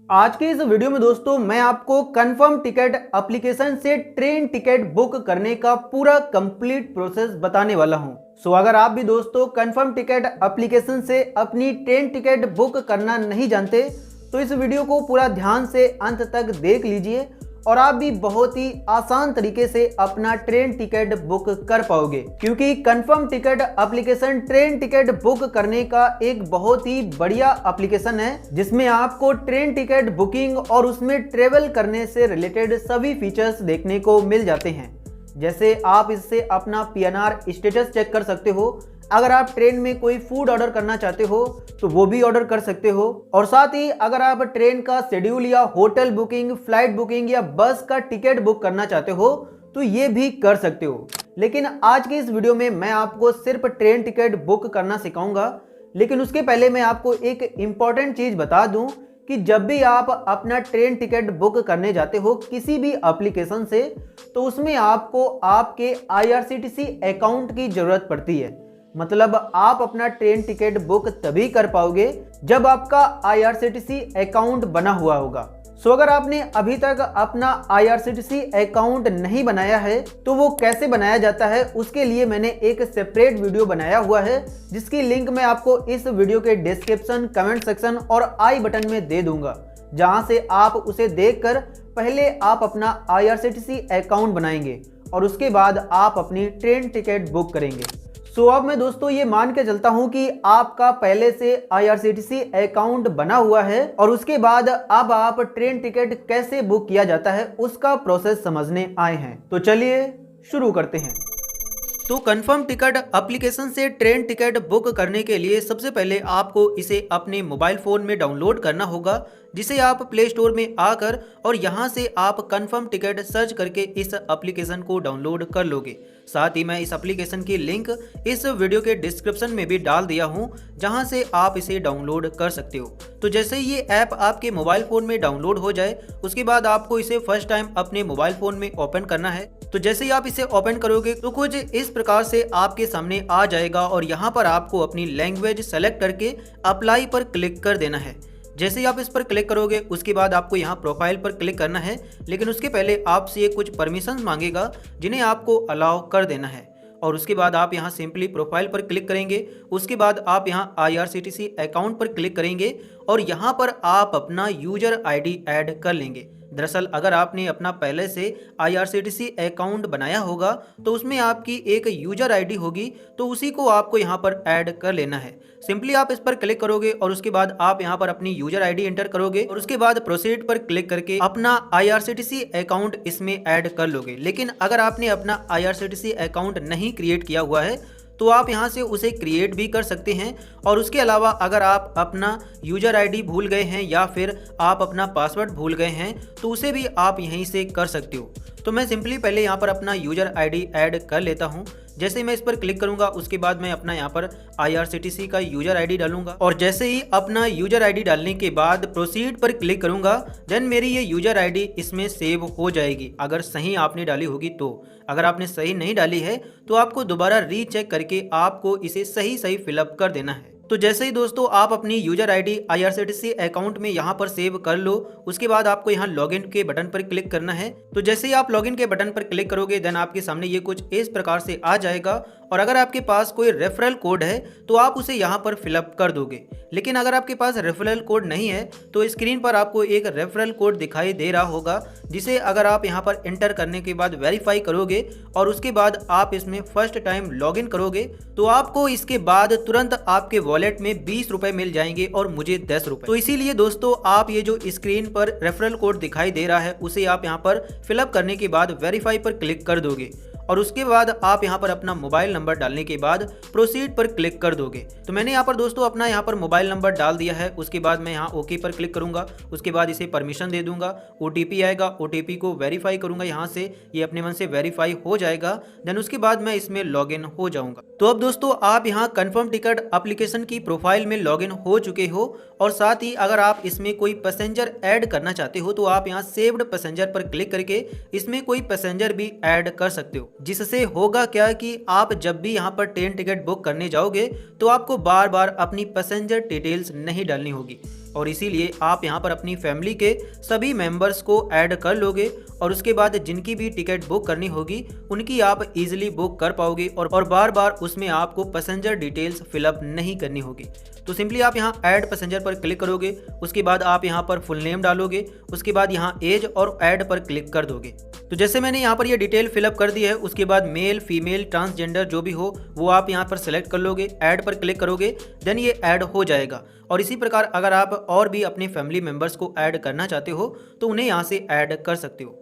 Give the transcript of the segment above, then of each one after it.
आज के इस वीडियो में दोस्तों मैं आपको कंफर्म टिकट एप्लीकेशन से ट्रेन टिकट बुक करने का पूरा कंप्लीट प्रोसेस बताने वाला हूं। सो अगर आप भी दोस्तों कंफर्म टिकट एप्लीकेशन से अपनी ट्रेन टिकट बुक करना नहीं जानते तो इस वीडियो को पूरा ध्यान से अंत तक देख लीजिए और आप भी बहुत ही आसान तरीके से अपना ट्रेन टिकट बुक कर पाओगे, क्योंकि confirm ticket application train ticket book करने का एक बहुत ही बढ़िया एप्लीकेशन है जिसमें आपको ट्रेन टिकट बुकिंग और उसमें ट्रेवल करने से रिलेटेड सभी फीचर्स देखने को मिल जाते हैं। जैसे आप इससे अपना पीएनआर स्टेटस चेक कर सकते हो, अगर आप ट्रेन में कोई फूड ऑर्डर करना चाहते हो तो वो भी ऑर्डर कर सकते हो, और साथ ही अगर आप ट्रेन का शेड्यूल या होटल बुकिंग, फ्लाइट बुकिंग या बस का टिकट बुक करना चाहते हो तो ये भी कर सकते हो। लेकिन आज के इस वीडियो में मैं आपको सिर्फ ट्रेन टिकट बुक करना सिखाऊंगा। लेकिन उसके पहले मैं आपको एक इम्पॉर्टेंट चीज़ बता दूं कि जब भी आप अपना ट्रेन टिकट बुक करने जाते हो किसी भी एप्लीकेशन से तो उसमें आपको आपके आईआरसीटीसी अकाउंट की ज़रूरत पड़ती है। मतलब आप अपना ट्रेन टिकट बुक तभी कर पाओगे जब आपका आईआरसीटीसी अकाउंट बना हुआ होगा। सो अगर आपने अभी तक अपना आईआरसीटीसी अकाउंट नहीं बनाया है तो वो कैसे बनाया जाता है उसके लिए मैंने एक सेपरेट वीडियो बनाया हुआ है जिसकी लिंक मैं आपको इस वीडियो के डिस्क्रिप्शन, कमेंट सेक्शन और आई बटन में दे दूंगा, जहां से आप उसे देखकर पहले आप अपना आईआरसीटीसी अकाउंट बनाएंगे और उसके बाद आप अपनी ट्रेन टिकट बुक करेंगे। सो अब मैं दोस्तों ये मान के चलता हूं कि आपका पहले से आईआरसीटीसी अकाउंट बना हुआ है और उसके बाद अब आप ट्रेन टिकट कैसे बुक किया जाता है उसका प्रोसेस समझने आए हैं। तो चलिए शुरू करते हैं। तो कंफर्म टिकट एप्लीकेशन से ट्रेन टिकट बुक करने के लिए सबसे पहले आपको इसे अपने मोबाइल फ़ोन में डाउनलोड करना होगा, जिसे आप प्ले स्टोर में आकर और यहाँ से आप कंफर्म टिकट सर्च करके इस एप्लीकेशन को डाउनलोड कर लोगे। साथ ही मैं इस एप्लीकेशन की लिंक इस वीडियो के डिस्क्रिप्शन में भी डाल दिया हूँ, जहाँ से आप इसे डाउनलोड कर सकते हो। तो जैसे ही ये ऐप आपके मोबाइल फ़ोन में डाउनलोड हो जाए उसके बाद आपको इसे फर्स्ट टाइम अपने मोबाइल फ़ोन में ओपन करना है। तो जैसे ही आप इसे ओपन करोगे तो कुछ इस प्रकार से आपके सामने आ जाएगा और यहाँ पर आपको अपनी लैंग्वेज सेलेक्ट करके अप्लाई पर क्लिक कर देना है। जैसे ही आप इस पर क्लिक करोगे उसके बाद आपको यहाँ प्रोफाइल पर क्लिक करना है, लेकिन उसके पहले आपसे कुछ परमिशन मांगेगा जिन्हें आपको अलाउ कर देना है। और उसके बाद आप यहाँ सिंपली प्रोफाइल पर क्लिक करेंगे। उसके बाद आप यहाँ आईआरसीटीसी अकाउंट पर क्लिक करेंगे और यहाँ पर आप अपना यूजर आईडी ऐड कर लेंगे। दरअसल अगर आपने अपना पहले से आईआरसीटीसी अकाउंट बनाया होगा तो उसमें आपकी एक यूजर आईडी होगी, तो उसी को आपको यहाँ पर ऐड कर लेना है। सिंपली आप इस पर क्लिक करोगे और उसके बाद आप यहाँ पर अपनी यूजर आईडी एंटर करोगे और उसके बाद प्रोसीड पर क्लिक करके अपना आईआरसीटीसी अकाउंट इसमें ऐड कर लोगे। लेकिन अगर आपने अपना आईआरसीटीसी अकाउंट नहीं क्रिएट किया हुआ है तो आप यहाँ से उसे क्रिएट भी कर सकते हैं। और उसके अलावा अगर आप अपना यूजर आईडी भूल गए हैं या फिर आप अपना पासवर्ड भूल गए हैं तो उसे भी आप यहीं से कर सकते हो। तो मैं सिंपली पहले यहाँ पर अपना यूजर आईडी ऐड कर लेता हूँ। जैसे ही मैं इस पर क्लिक करूंगा उसके बाद मैं अपना यहाँ पर आईआरसीटीसी का यूजर आईडी डालूंगा और जैसे ही अपना यूजर आईडी डालने के बाद प्रोसीड पर क्लिक करूंगा देन मेरी ये यूजर आईडी इसमें सेव हो जाएगी, अगर सही आपने डाली होगी तो। अगर आपने सही नहीं डाली है तो आपको दोबारा रीचेक करके आपको इसे सही फिलअप कर देना है। तो जैसे ही दोस्तों आप अपनी यूजर आईडी आईआरसीटीसी अकाउंट में यहाँ पर सेव कर लो उसके बाद आपको यहाँ लॉगिन के बटन पर क्लिक करना है। तो जैसे ही आप लॉगिन के बटन पर क्लिक करोगे देन आपके सामने ये कुछ इस प्रकार से आ जाएगा और अगर आपके पास कोई रेफरल कोड है तो आप उसे यहाँ पर फिलअप कर दोगे। लेकिन अगर आपके पास रेफरल कोड नहीं है तो स्क्रीन पर आपको एक रेफरल कोड दिखाई दे रहा होगा, जिसे अगर आप यहाँ पर एंटर करने के बाद वेरीफाई करोगे और उसके बाद आप इसमें फर्स्ट टाइम लॉगिन करोगे तो आपको इसके बाद तुरंत आपके वॉलेट में 20 रुपए मिल जाएंगे और मुझे 10 रुपए। तो इसीलिए दोस्तों आप ये जो स्क्रीन पर रेफरल कोड दिखाई दे रहा है उसे आप यहाँ पर फिलअप करने के बाद वेरीफाई पर क्लिक कर दोगे और उसके बाद आप यहाँ पर अपना मोबाइल नंबर डालने के बाद प्रोसीड पर क्लिक कर दोगे। तो मैंने यहाँ पर दोस्तों अपना यहाँ पर मोबाइल नंबर डाल दिया है। उसके बाद मैं यहाँ ओके पर क्लिक करूँगा, उसके बाद इसे परमिशन दे दूंगा। ओटीपी आएगा, ओटीपी को वेरीफाई करूँगा, यहाँ से ये अपने मन से वेरीफाई हो जाएगा। देन उसके बाद मैं इसमें लॉगिन हो जाऊँगा। तो अब दोस्तों आप यहाँ कंफर्म टिकट एप्लीकेशन की प्रोफाइल में लॉगिन हो चुके हो और साथ ही अगर आप इसमें कोई पैसेंजर ऐड करना चाहते हो तो आप यहाँ सेव्ड पैसेंजर पर क्लिक करके इसमें कोई पैसेंजर भी ऐड कर सकते हो। जिससे होगा क्या कि आप जब भी यहाँ पर ट्रेन टिकट बुक करने जाओगे तो आपको बार बार अपनी पैसेंजर डिटेल्स नहीं डालनी होगी, और इसीलिए आप यहाँ पर अपनी फैमिली के सभी मेंबर्स को ऐड कर लोगे और उसके बाद जिनकी भी टिकट बुक करनी होगी उनकी आप इजीली बुक कर पाओगे और बार बार उसमें आपको पैसेंजर डिटेल्स फिलअप नहीं करनी होगी। तो सिंपली आप यहाँ ऐड पैसेंजर पर क्लिक करोगे, उसके बाद आप यहाँ पर फुल नेम डालोगे, उसके बाद यहाँ एज और ऐड पर क्लिक कर दोगे। तो जैसे मैंने यहाँ पर ये डिटेल फिलअप कर दी है, उसके बाद मेल फीमेल ट्रांसजेंडर जो भी हो वो आप यहाँ पर सेलेक्ट कर लोगे, ऐड पर क्लिक करोगे, देन ये ऐड हो जाएगा। और इसी प्रकार अगर आप और भी अपने फैमिली मेम्बर्स को ऐड करना चाहते हो तो उन्हें यहाँ से ऐड कर सकते हो।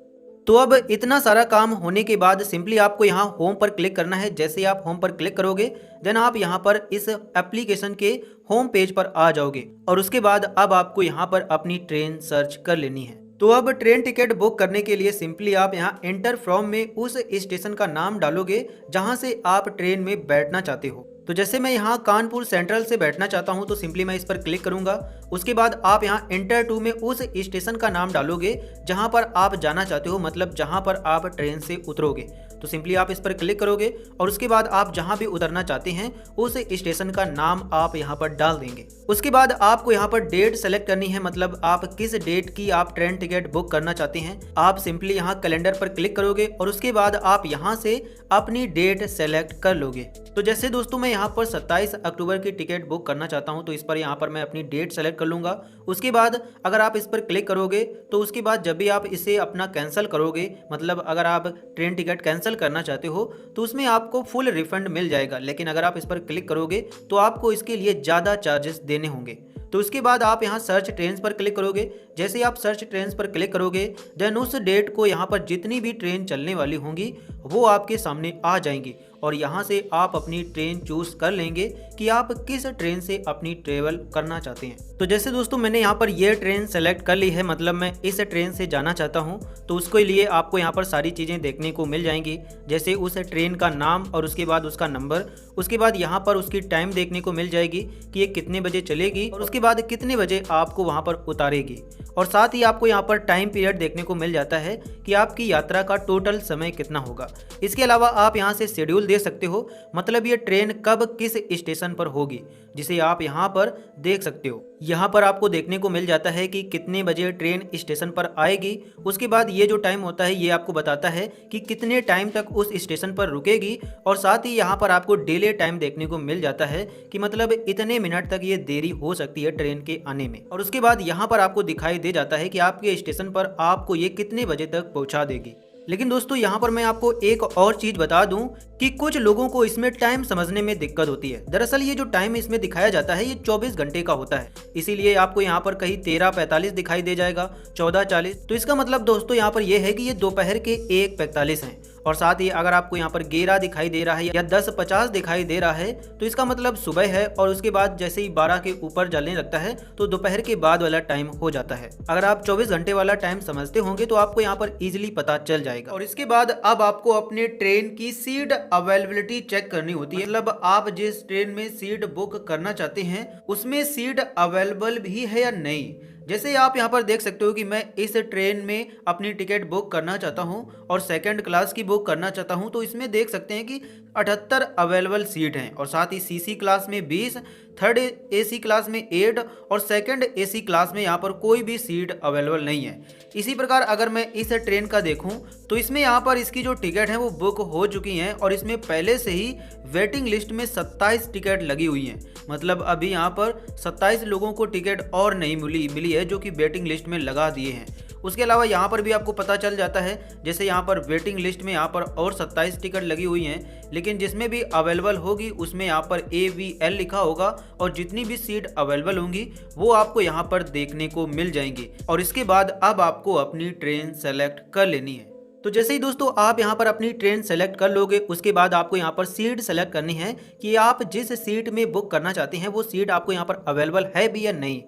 तो अब इतना सारा काम होने के बाद सिंपली आपको यहाँ होम पर क्लिक करना है। जैसे आप होम पर क्लिक करोगे देन आप यहाँ पर इस एप्लीकेशन के होम पेज पर आ जाओगे और उसके बाद अब आपको यहाँ पर अपनी ट्रेन सर्च कर लेनी है। तो अब ट्रेन टिकट बुक करने के लिए सिंपली आप यहाँ एंटर फ्रॉम में उस स्टेशन का नाम डालोगे जहाँ से आप ट्रेन में बैठना चाहते हो। तो जैसे मैं यहाँ कानपुर सेंट्रल से बैठना चाहता हूँ तो सिंपली मैं इस पर क्लिक करूंगा। उसके बाद आप यहाँ एंटर टू में उस स्टेशन का नाम डालोगे जहाँ पर आप जाना चाहते हो, मतलब जहाँ पर आप ट्रेन से उतरोगे। तो सिंपली आप इस पर क्लिक करोगे और उसके बाद आप जहाँ भी उतरना चाहते हैं उस स्टेशन का नाम आप यहाँ पर डाल देंगे। उसके बाद आपको यहाँ पर डेट सेलेक्ट करनी है, मतलब आप किस डेट की आप ट्रेन टिकट बुक करना चाहते हैं। आप सिंपली यहाँ कैलेंडर पर क्लिक करोगे और उसके बाद आप यहाँ से अपनी डेट सेलेक्ट कर लोगे। तो जैसे दोस्तों मैं यहाँ पर 27 अक्टूबर की टिकट बुक करना चाहता हूँ तो इस पर यहाँ पर मैं अपनी डेट सेलेक्ट कर लूँगा। उसके बाद अगर आप इस पर क्लिक करोगे तो उसके बाद जब भी आप इसे अपना कैंसिल करोगे, मतलब अगर आप ट्रेन टिकट कैंसिल करना चाहते हो तो उसमें आपको फुल रिफंड मिल जाएगा। लेकिन अगर आप इस पर क्लिक करोगे तो आपको इसके लिए ज़्यादा चार्जेस देने होंगे। तो उसके बाद आप यहाँ सर्च ट्रेन्स पर क्लिक करोगे। जैसे ही आप सर्च ट्रेन्स पर क्लिक करोगे देन उस डेट को यहाँ पर जितनी भी ट्रेन चलने वाली होंगी वो आपके सामने आ जाएंगी और यहाँ से आप अपनी ट्रेन चूज कर लेंगे कि आप किस ट्रेन से अपनी ट्रेवल करना चाहते हैं। तो जैसे दोस्तों मैंने यहाँ पर ये ट्रेन सेलेक्ट कर ली है, मतलब मैं इस ट्रेन से जाना चाहता हूँ, तो उसके लिए आपको यहाँ पर सारी चीज़ें देखने को मिल जाएंगी। जैसे उस ट्रेन का नाम और उसके बाद उसका नंबर, उसके बाद यहाँ पर उसकी टाइम देखने को मिल जाएगी कि ये कितने बजे चलेगी और उसके बाद कितने बजे आपको वहाँ पर उतारेगी। और साथ ही आपको यहाँ पर टाइम पीरियड देखने को मिल जाता है कि आपकी यात्रा का टोटल समय कितना होगा। इसके अलावा आप यहाँ से शेड्यूल दे सकते हो, मतलब ये ट्रेन कब किस स्टेशन पर होगी, जिसे आप यहाँ पर देख सकते हो। यहाँ पर आपको देखने को मिल जाता है कि कितने बजे ट्रेन स्टेशन पर आएगी। उसके बाद ये जो टाइम होता है ये आपको बताता है कि कितने टाइम तक उस स्टेशन पर रुकेगी और साथ ही यहाँ पर आपको डिले टाइम देखने को मिल जाता है कि मतलब इतने मिनट तक ये देरी हो सकती है ट्रेन के आने में। और उसके बाद यहाँ पर आपको दिखाई दे जाता है कि आपके स्टेशन पर आपको ये कितने बजे तक पहुँचा देगी। लेकिन दोस्तों यहाँ पर मैं आपको एक और चीज बता दूं कि कुछ लोगों को इसमें टाइम समझने में दिक्कत होती है। दरअसल ये जो टाइम इसमें दिखाया जाता है ये 24 घंटे का होता है, इसीलिए आपको यहाँ पर कहीं 13:45 दिखाई दे जाएगा, 14:40। तो इसका मतलब दोस्तों यहाँ पर यह है कि ये दोपहर के 1:45 हैं। और साथ ही अगर आपको यहाँ पर 11 दिखाई दे रहा है या 10:50 दिखाई दे रहा है तो इसका मतलब सुबह है और उसके बाद जैसे ही 12 के ऊपर चलने लगता है तो दोपहर के बाद वाला टाइम हो जाता है। अगर आप 24 घंटे वाला टाइम समझते होंगे तो आपको यहाँ पर इजीली पता चल जाएगा। और इसके बाद अब आपको अपने ट्रेन की सीट अवेलेबिलिटी चेक करनी होती है, मतलब आप जिस ट्रेन में सीट बुक करना चाहते हैं उसमें सीट अवेलेबल भी है या नहीं। जैसे आप यहाँ पर देख सकते हो कि मैं इस ट्रेन में अपनी टिकट बुक करना चाहता हूँ और सेकंड क्लास की बुक करना चाहता हूँ, तो इसमें देख सकते हैं कि 78 अवेलेबल सीट हैं और साथ ही सीसी क्लास में 20, थर्ड एसी क्लास में 8 और सेकंड एसी क्लास में यहाँ पर कोई भी सीट अवेलेबल नहीं है। इसी प्रकार अगर मैं इस ट्रेन का देखूं तो इसमें यहाँ पर इसकी जो टिकट है वो बुक हो चुकी हैं और इसमें पहले से ही वेटिंग लिस्ट में 27 टिकट लगी हुई हैं, मतलब अभी यहाँ पर 27 लोगों को टिकट और नहीं मिली है जो कि वेटिंग लिस्ट में लगा दिए हैं। उसके अलावा यहाँ पर भी आपको पता चल जाता है, जैसे यहाँ पर वेटिंग लिस्ट में यहाँ पर और 27 टिकट लगी हुई हैं, लेकिन जिसमें भी अवेलेबल होगी उसमें यहाँ पर AVL लिखा होगा और जितनी भी सीट अवेलेबल होंगी वो आपको यहाँ पर देखने को मिल जाएंगी। और इसके बाद अब आपको अपनी ट्रेन सेलेक्ट कर लेनी है। तो जैसे ही दोस्तों आप यहाँ पर अपनी ट्रेन सेलेक्ट कर लोगे उसके बाद आपको यहाँ पर सीट सेलेक्ट करनी है कि आप जिस सीट में बुक करना चाहते हैं वो सीट आपको यहाँ पर अवेलेबल है भी या नहीं।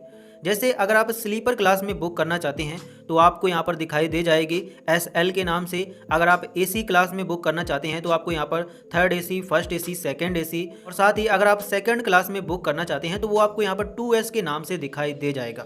जैसे अगर आप स्लीपर क्लास में बुक करना चाहते हैं तो आपको यहाँ पर दिखाई दे जाएगी SL के नाम से। अगर आप AC क्लास में बुक करना चाहते हैं तो आपको यहाँ पर third AC, first AC, second AC और साथ ही अगर आप सेकंड क्लास में बुक करना चाहते हैं तो वो आपको यहाँ पर 2S के नाम से दिखाई दे जाएगा।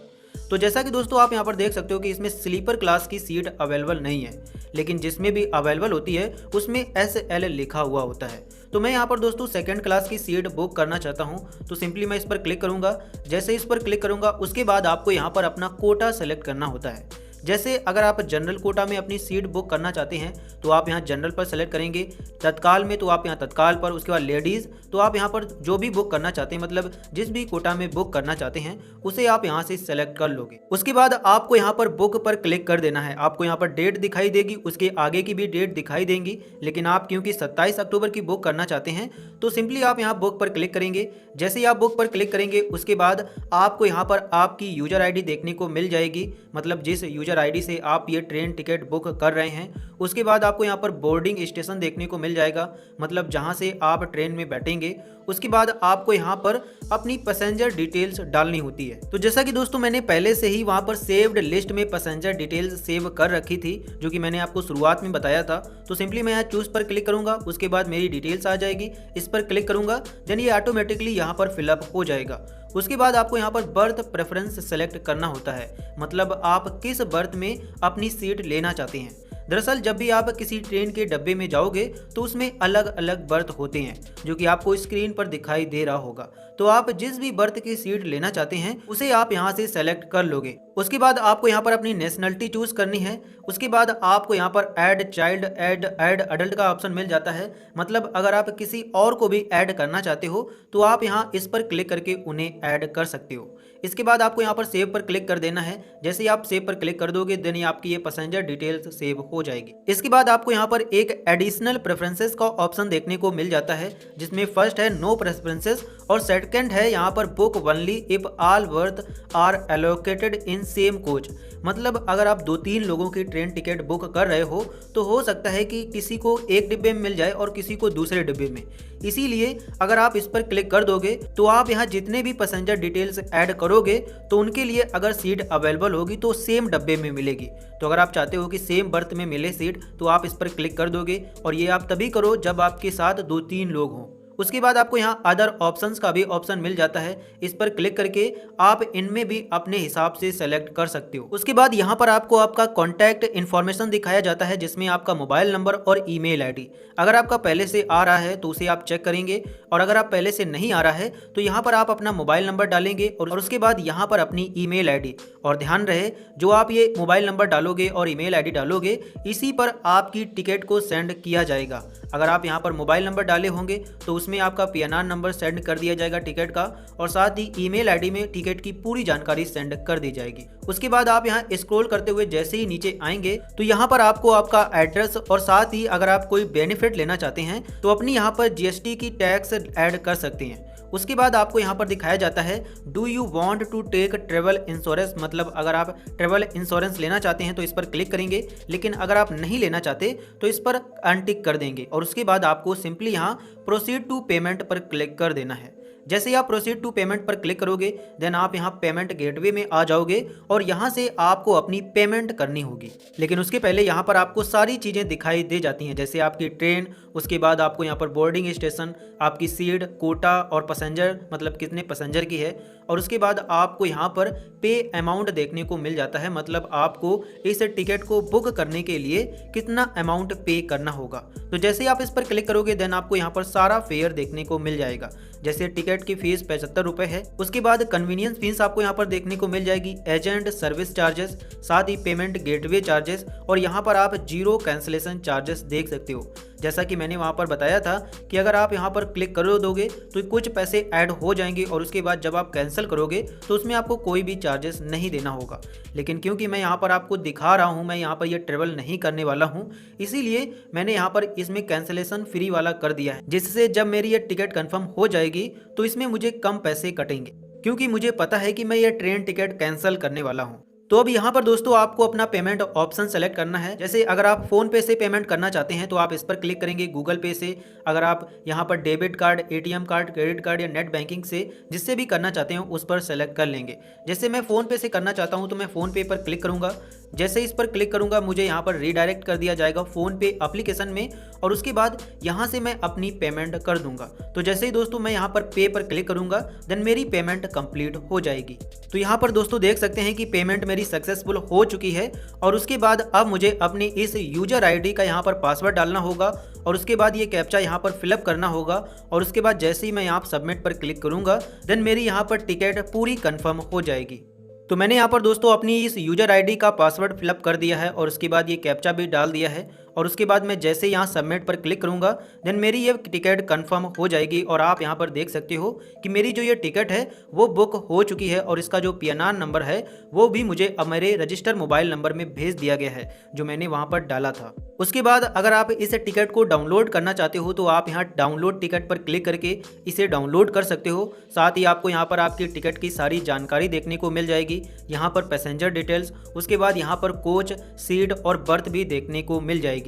तो जैसा कि दोस्तों आप यहाँ पर देख सकते हो कि इसमें स्लीपर क्लास की सीट अवेलेबल नहीं है, लेकिन जिसमें भी अवेलेबल होती है उसमें SL लिखा हुआ होता है। तो मैं यहाँ पर दोस्तों सेकंड क्लास की सीट बुक करना चाहता हूँ, तो सिंपली मैं इस पर क्लिक करूँगा। जैसे इस पर क्लिक करूँगा उसके बाद आपको यहाँ पर अपना कोटा सेलेक्ट करना होता है। जैसे अगर आप जनरल कोटा में अपनी सीट बुक करना चाहते हैं तो आप यहाँ जनरल पर सेलेक्ट करेंगे, तत्काल में तो आप यहाँ तत्काल पर, उसके बाद लेडीज़ तो आप यहाँ पर जो भी बुक करना चाहते हैं, मतलब जिस भी कोटा में बुक करना चाहते हैं उसे आप यहाँ से सेलेक्ट कर लोगे। उसके बाद आपको यहाँ पर बुक पर क्लिक कर देना है। आपको यहाँ पर डेट दिखाई देगी, उसके आगे की भी डेट दिखाई देंगी, लेकिन आप क्योंकि 27 अक्टूबर की बुक करना चाहते हैं तो सिंपली आप यहाँ बुक पर क्लिक करेंगे। जैसे ही आप बुक पर क्लिक करेंगे उसके बाद आपको यहाँ पर आपकी यूजर ID देखने को मिल जाएगी, मतलब जिस यूजर ID से आप ये ट्रेन टिकट बुक कर रहे हैं। उसके बाद आपको यहाँ पर बोर्डिंग स्टेशन देखने को मिल जाएगा, मतलब जहाँ से आप ट्रेन में बैठेंगे। उसके बाद आपको यहाँ पर अपनी पैसेंजर डिटेल्स डालनी होती है। तो जैसा कि दोस्तों मैंने पहले से ही वहाँ पर सेव्ड लिस्ट में पैसेंजर डिटेल्स सेव कर रखी थी, जो कि मैंने आपको शुरुआत में बताया था। तो सिंपली मैं यहाँ चूज पर क्लिक करूँगा, उसके बाद मेरी डिटेल्स आ जाएगी, इस पर क्लिक करूँगा, देन ये ऑटोमेटिकली यहाँ पर फिलअप हो जाएगा। उसके बाद आपको यहाँ पर बर्थ प्रेफरेंस सेलेक्ट करना होता है, मतलब आप किस बर्थ में अपनी सीट लेना चाहते हैं। दरअसल जब भी आप किसी ट्रेन के डब्बे में जाओगे तो उसमें अलग अलग बर्थ होते हैं, जो कि आपको स्क्रीन पर दिखाई दे रहा होगा। तो आप जिस भी बर्थ की सीट लेना चाहते हैं उसे आप यहाँ से सेलेक्ट कर लोगे। उसके बाद आपको यहाँ पर अपनी नेशनलिटी चूज करनी है। उसके बाद आपको यहाँ पर ऐड चाइल्ड, ऐड अडल्ट का ऑप्शन मिल जाता है, मतलब अगर आप किसी और को भी ऐड करना चाहते हो तो आप यहाँ इस पर क्लिक करके उन्हें ऐड कर सकते हो। इसके बाद आपको यहाँ पर सेव पर क्लिक कर देना है। जैसे ही आप सेव पर क्लिक कर दोगे देन आपकी ये पैसेंजर डिटेल्स सेव हो जाएगी। इसके बाद आपको यहाँ पर एक एडिशनल प्रेफरेंसेस का ऑप्शन देखने को मिल जाता है, जिसमें फर्स्ट है नो प्रेफरेंसेस और सेकंड है यहाँ पर book only if all berth are allocated in same coach. मतलब अगर आप 2-3 लोगों की ट्रेन टिकट बुक कर रहे हो तो हो सकता है कि किसी को एक डिब्बे में मिल जाए और किसी को दूसरे डिब्बे में। इसीलिए अगर आप इस पर क्लिक कर दोगे तो आप यहाँ जितने भी पैसेंजर डिटेल्स ऐड करोगे तो उनके लिए अगर सीट अवेलेबल होगी तो सेम डब्बे में मिलेगी। तो अगर आप चाहते हो कि सेम बर्थ में मिले सीट तो आप इस पर क्लिक कर दोगे, और ये आप तभी करो जब आपके साथ 2-3 लोग हों। उसके बाद आपको यहाँ अदर ऑप्शंस का भी ऑप्शन मिल जाता है, इस पर क्लिक करके आप इनमें भी अपने हिसाब से सेलेक्ट कर सकते हो। उसके बाद यहाँ पर आपको आपका कॉन्टैक्ट इन्फॉर्मेशन दिखाया जाता है, जिसमें आपका मोबाइल नंबर और ईमेल आईडी। अगर आपका पहले से आ रहा है तो उसे आप चेक करेंगे, और अगर आप पहले से नहीं आ रहा है तो यहाँ पर आप अपना मोबाइल नंबर डालेंगे और उसके बाद यहाँ पर अपनी ईमेल आईडी। और ध्यान रहे जो आप ये मोबाइल नंबर डालोगे और ईमेल आईडी डालोगे इसी पर आपकी टिकट को सेंड किया जाएगा। अगर आप यहाँ पर मोबाइल नंबर डाले होंगे तो उसमें आपका PNR नंबर सेंड कर दिया जाएगा टिकट का, और साथ ही ईमेल आईडी में टिकट की पूरी जानकारी सेंड कर दी जाएगी। उसके बाद आप यहाँ स्क्रॉल करते हुए जैसे ही नीचे आएंगे तो यहाँ पर आपको आपका एड्रेस और साथ ही अगर आप कोई बेनिफिट लेना चाहते हैं तो अपनी यहाँ पर GST की टैक्स ऐड कर सकते हैं। उसके बाद आपको यहाँ पर दिखाया जाता है do you want to take travel insurance, मतलब अगर आप ट्रेवल इंश्योरेंस लेना चाहते हैं तो इस पर क्लिक करेंगे, लेकिन अगर आप नहीं लेना चाहते तो इस पर अनटिक कर देंगे। और उसके बाद आपको सिंपली यहाँ प्रोसीड टू पेमेंट पर क्लिक कर देना है। जैसे ही आप प्रोसीड टू पेमेंट पर क्लिक करोगे देन आप यहाँ पेमेंट गेटवे में आ जाओगे और यहाँ से आपको अपनी पेमेंट करनी होगी। लेकिन उसके पहले यहाँ पर आपको सारी चीज़ें दिखाई दे जाती हैं, जैसे आपकी ट्रेन, उसके बाद आपको यहाँ पर बोर्डिंग स्टेशन, आपकी सीट, कोटा और पैसेंजर, मतलब कितने पैसेंजर की है, और उसके बाद आपको यहाँ पर पे अमाउंट देखने को मिल जाता है, मतलब आपको इस टिकट को बुक करने के लिए कितना अमाउंट पे करना होगा। तो जैसे ही आप इस पर क्लिक करोगे देन आपको यहाँ पर सारा फेयर देखने को मिल जाएगा। जैसे टिकट की फीस 75 रुपये है, उसके बाद कन्वीनियंस फीस आपको यहाँ पर देखने को मिल जाएगी, एजेंट सर्विस चार्जेस, साथ ही पेमेंट गेटवे चार्जेस, और यहाँ पर आप 0 कैंसिलेशन चार्जेस देख सकते हो। जैसा कि मैंने वहाँ पर बताया था कि अगर आप यहाँ पर क्लिक कर दोगे तो कुछ पैसे ऐड हो जाएंगे और उसके बाद जब आप कैंसिल करोगे तो उसमें आपको कोई भी चार्जेस नहीं देना होगा। लेकिन क्योंकि मैं यहाँ पर आपको दिखा रहा हूँ, मैं यहाँ पर ये ट्रेवल नहीं करने वाला हूँ, इसीलिए मैंने यहाँ पर इसमें कैंसिलेशन फ्री वाला कर दिया है, जिससे जब मेरी ये टिकट कन्फर्म हो जाएगी तो इसमें मुझे कम पैसे कटेंगे, क्योंकि मुझे पता है कि मैं ये ट्रेन टिकट कैंसिल करने वाला हूँ। तो अब यहाँ पर दोस्तों आपको अपना पेमेंट ऑप्शन सेलेक्ट करना है। जैसे अगर आप फ़ोन पे से पेमेंट करना चाहते हैं तो आप इस पर क्लिक करेंगे, गूगल पे से, अगर आप यहाँ पर debit card, ATM card, credit card या नेट बैंकिंग से जिससे भी करना चाहते हैं उस पर सेलेक्ट कर लेंगे। जैसे मैं फ़ोन पे से करना चाहता हूँ तो मैं फ़ोन पे पर क्लिक करूँगा। जैसे इस पर क्लिक करूंगा मुझे यहाँ पर रीडायरेक्ट कर दिया जाएगा फ़ोन पे एप्लीकेशन में और उसके बाद यहाँ से मैं अपनी पेमेंट कर दूंगा। तो जैसे ही दोस्तों मैं यहाँ पर पे पर क्लिक करूंगा देन मेरी पेमेंट कंप्लीट हो जाएगी। तो यहाँ पर दोस्तों देख सकते हैं कि पेमेंट मेरी सक्सेसफुल हो चुकी है और उसके बाद अब मुझे अपनी इस यूजर आईडी का यहाँ पर पासवर्ड डालना होगा और उसके बाद ये कैप्चा यहाँ पर फिलअप करना होगा और उसके बाद जैसे ही मैं यहाँ सबमिट पर क्लिक करूँगा देन मेरी यहाँ पर टिकट पूरी कंफर्म हो जाएगी। तो मैंने यहाँ पर दोस्तों अपनी इस यूजर आईडी का पासवर्ड फिलअप कर दिया है और उसके बाद ये कैप्चा भी डाल दिया है और उसके बाद मैं जैसे यहाँ सबमिट पर क्लिक करूँगा देन मेरी ये टिकट कंफर्म हो जाएगी और आप यहाँ पर देख सकते हो कि मेरी जो ये टिकट है वो बुक हो चुकी है और इसका जो PNR नंबर है वो भी मुझे अब मेरे रजिस्टर मोबाइल नंबर में भेज दिया गया है जो मैंने वहाँ पर डाला था। उसके बाद अगर आप इस टिकट को डाउनलोड करना चाहते हो तो आप यहाँ डाउनलोड टिकट पर क्लिक करके इसे डाउनलोड कर सकते हो। साथ ही आपको यहाँ पर आपकी टिकट की सारी जानकारी देखने को मिल जाएगी, यहाँ पर पैसेंजर डिटेल्स, उसके बाद यहाँ पर कोच, सीट और बर्थ भी देखने को मिल जाएगी।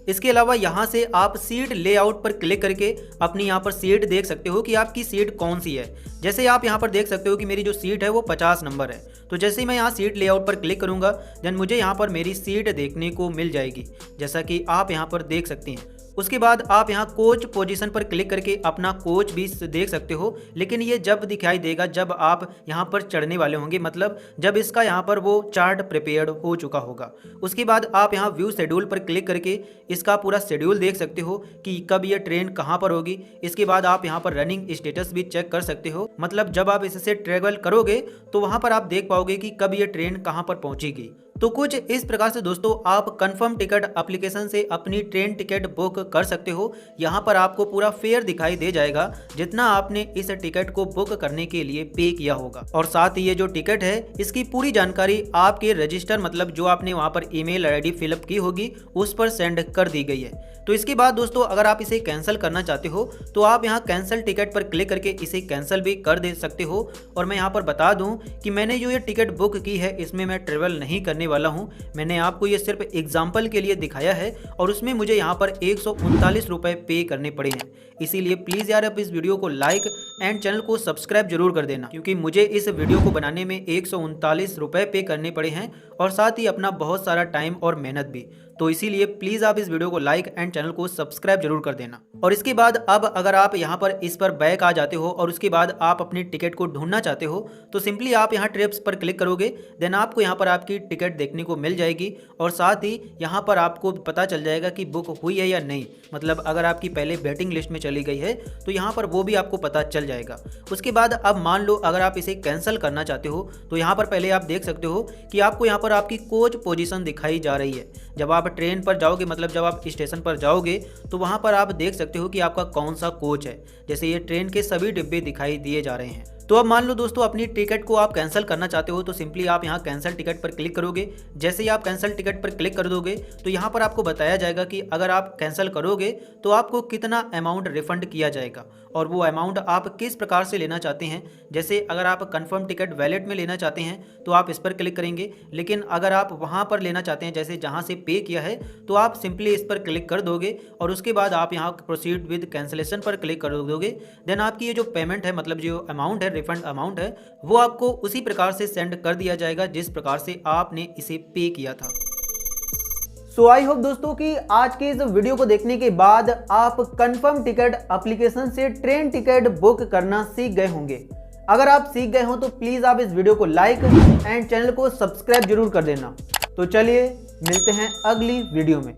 इसके अलावा यहाँ से आप सीट लेआउट पर क्लिक करके अपनी यहाँ पर सीट देख सकते हो कि आपकी सीट कौन सी है। जैसे आप यहाँ पर देख सकते हो कि मेरी जो सीट है वो 50 नंबर है। तो जैसे ही मैं यहाँ सीट लेआउट पर क्लिक करूँगा देन मुझे यहाँ पर मेरी सीट देखने को मिल जाएगी जैसा कि आप यहाँ पर देख सकते हैं। उसके बाद आप यहाँ कोच पोजीशन पर क्लिक करके अपना कोच भी देख सकते हो, लेकिन ये जब दिखाई देगा जब आप यहाँ पर चढ़ने वाले होंगे, मतलब जब इसका यहाँ पर वो चार्ट प्रिपेयर्ड हो चुका होगा। उसके बाद आप यहाँ व्यू शेड्यूल पर क्लिक करके इसका पूरा शेड्यूल देख सकते हो कि कब ये ट्रेन कहाँ पर होगी। इसके बाद आप यहाँ पर रनिंग स्टेटस भी चेक कर सकते हो, मतलब जब आप इससे ट्रेवल करोगे तो वहाँ पर आप देख पाओगे कि कब ये ट्रेन कहाँ पर पहुँचेगी। तो कुछ इस प्रकार से दोस्तों आप कंफर्म टिकट एप्लीकेशन से अपनी ट्रेन टिकट बुक कर सकते हो। यहाँ पर आपको पूरा फेयर दिखाई दे जाएगा जितना आपने इस टिकट को बुक करने के लिए पे किया होगा और साथ ही ये जो टिकट है इसकी पूरी जानकारी आपके रजिस्टर, मतलब जो आपने वहाँ पर ईमेल आईडी फिलअप की होगी उस पर सेंड कर दी गई है। तो इसके बाद दोस्तों अगर आप इसे कैंसिल करना चाहते हो तो आप यहाँ कैंसिल टिकट पर क्लिक करके इसे कैंसिल भी कर दे सकते हो। और मैं यहाँ पर बता दूँ कि मैंने जो ये टिकट बुक की है इसमें मैं ट्रेवल नहीं करने वाला हूँ। मैंने आपको ये सिर्फ एग्जाम्पल के लिए दिखाया है और उसमें मुझे यहाँ पर 139 रुपये पे करने पड़े हैं। इसीलिए प्लीज़ यार आप इस वीडियो को लाइक एंड चैनल को सब्सक्राइब जरूर कर देना, क्योंकि मुझे इस वीडियो को बनाने में 139 रुपये पे करने पड़े हैं और साथ ही अपना बहुत सारा टाइम और मेहनत भी। तो इसीलिए प्लीज़ आप इस वीडियो को लाइक एंड चैनल को सब्सक्राइब जरूर कर देना। और इसके बाद अब अगर आप यहाँ पर इस पर बैक आ जाते हो और उसके बाद आप अपनी टिकट को ढूंढना चाहते हो तो सिंपली आप यहाँ ट्रिप्स पर क्लिक करोगे, देन आपको यहाँ पर आपकी टिकट देखने को मिल जाएगी और साथ ही यहाँ पर आपको पता चल जाएगा कि बुक हुई है या नहीं। मतलब अगर आपकी पहले वेटिंग लिस्ट में चली गई है तो यहाँ पर वो भी आपको पता चल जाएगा। उसके बाद अब मान लो अगर आप इसे कैंसिल करना चाहते हो तो यहाँ पर पहले आप देख सकते हो कि आपको यहाँ पर आपकी कोच पोजीशन दिखाई जा रही है। जब आप ट्रेन पर जाओगे, मतलब जब आप स्टेशन पर जाओगे तो वहाँ पर आप देख सकते हो कि आपका कौन सा कोच है। जैसे ये ट्रेन के सभी डिब्बे दिखाई दिए जा रहे हैं। तो अब मान लो दोस्तों अपनी टिकट को आप कैंसिल करना चाहते हो तो सिंपली आप यहाँ कैंसिल टिकट पर क्लिक करोगे। जैसे ही आप कैंसिल टिकट पर क्लिक कर दोगे तो यहाँ पर आपको बताया जाएगा कि अगर आप कैंसिल करोगे तो आपको कितना अमाउंट रिफंड किया जाएगा और वो अमाउंट आप किस प्रकार से लेना चाहते हैं। जैसे अगर आप कंफर्म टिकट वैलेट में लेना चाहते हैं तो आप इस पर क्लिक करेंगे, लेकिन अगर आप वहाँ पर लेना चाहते हैं जैसे जहाँ से पे किया है तो आप सिंपली इस पर क्लिक कर दोगे और उसके बाद आप यहाँ प्रोसीड विद कैंसिलेशन पर क्लिक कर दोगे। देन आपकी ये जो पेमेंट है, मतलब जो अमाउंट है, रिफंड अमाउंट है, वो आपको उसी प्रकार से सेंड कर दिया जाएगा जिस प्रकार से आपने इसे पे किया था। सो आई होप दोस्तों कि आज के इस वीडियो को देखने के बाद आप कंफर्म टिकट एप्लीकेशन से ट्रेन टिकट बुक करना सीख गए होंगे। अगर आप सीख गए हो तो प्लीज आप इस वीडियो को लाइक एंड चैनल को सब्सक्राइब जरूर कर देना। तो चलिए मिलते हैं अगली वीडियो में।